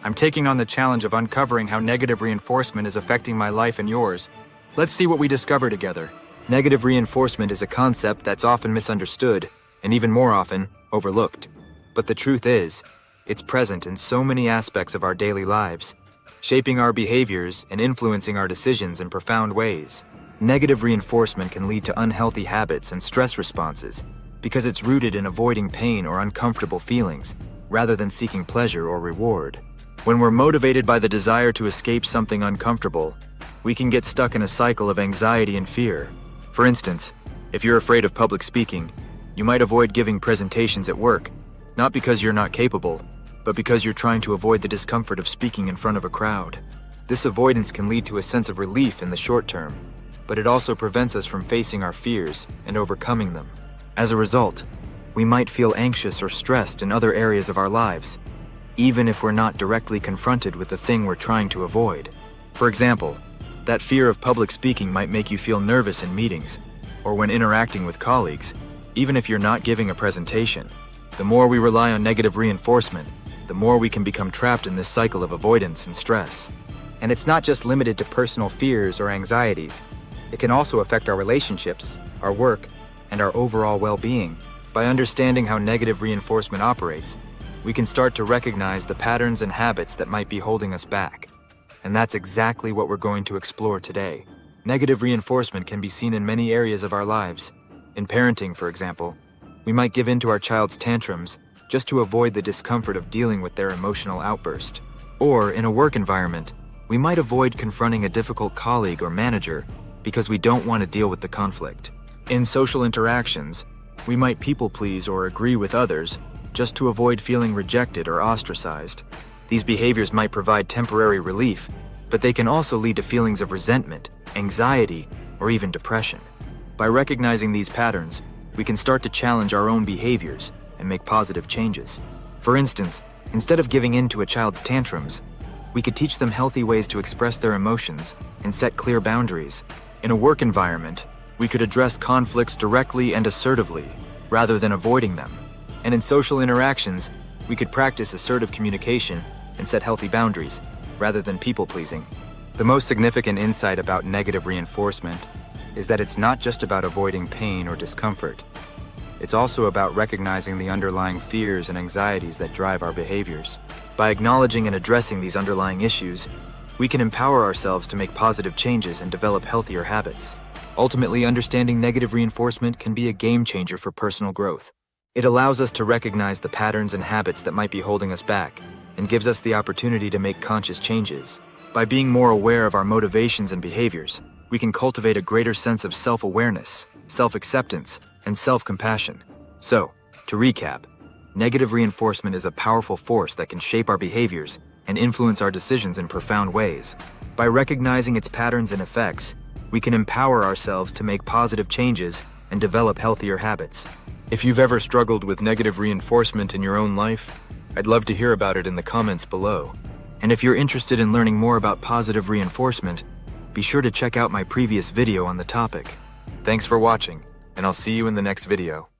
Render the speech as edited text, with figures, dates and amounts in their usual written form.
I'm taking on the challenge of uncovering how negative reinforcement is affecting my life and yours. Let's see what we discover together. Negative reinforcement is a concept that's often misunderstood, and even more often, overlooked. But the truth is, it's present in so many aspects of our daily lives, shaping our behaviors and influencing our decisions in profound ways. Negative reinforcement can lead to unhealthy habits and stress responses because it's rooted in avoiding pain or uncomfortable feelings, rather than seeking pleasure or reward. When we're motivated by the desire to escape something uncomfortable, we can get stuck in a cycle of anxiety and fear. For instance, if you're afraid of public speaking, you might avoid giving presentations at work, not because you're not capable, but because you're trying to avoid the discomfort of speaking in front of a crowd. This avoidance can lead to a sense of relief in the short term, but it also prevents us from facing our fears and overcoming them. As a result, we might feel anxious or stressed in other areas of our lives, even if we're not directly confronted with the thing we're trying to avoid. For example, that fear of public speaking might make you feel nervous in meetings or when interacting with colleagues, even if you're not giving a presentation. The more we rely on negative reinforcement, the more we can become trapped in this cycle of avoidance and stress. And it's not just limited to personal fears or anxieties. It can also affect our relationships, our work, and our overall well-being. By understanding how negative reinforcement operates, we can start to recognize the patterns and habits that might be holding us back. And that's exactly what we're going to explore today. Negative reinforcement can be seen in many areas of our lives. In parenting, for example, we might give in to our child's tantrums just to avoid the discomfort of dealing with their emotional outburst. Or in a work environment, we might avoid confronting a difficult colleague or manager because we don't want to deal with the conflict. In social interactions, we might people please or agree with others just to avoid feeling rejected or ostracized. These behaviors might provide temporary relief, but they can also lead to feelings of resentment, anxiety, or even depression. By recognizing these patterns, we can start to challenge our own behaviors and make positive changes. For instance, instead of giving in to a child's tantrums, we could teach them healthy ways to express their emotions and set clear boundaries. In a work environment, we could address conflicts directly and assertively, rather than avoiding them. And in social interactions, we could practice assertive communication and set healthy boundaries, rather than people-pleasing. The most significant insight about negative reinforcement is that it's not just about avoiding pain or discomfort. It's also about recognizing the underlying fears and anxieties that drive our behaviors. By acknowledging and addressing these underlying issues, we can empower ourselves to make positive changes and develop healthier habits. Ultimately, understanding negative reinforcement can be a game changer for personal growth. It allows us to recognize the patterns and habits that might be holding us back, and gives us the opportunity to make conscious changes. By being more aware of our motivations and behaviors, we can cultivate a greater sense of self-awareness, self-acceptance, and self-compassion. So, to recap, negative reinforcement is a powerful force that can shape our behaviors and influence our decisions in profound ways. By recognizing its patterns and effects, we can empower ourselves to make positive changes and develop healthier habits. If you've ever struggled with negative reinforcement in your own life, I'd love to hear about it in the comments below. And if you're interested in learning more about positive reinforcement, be sure to check out my previous video on the topic. Thanks for watching, and I'll see you in the next video.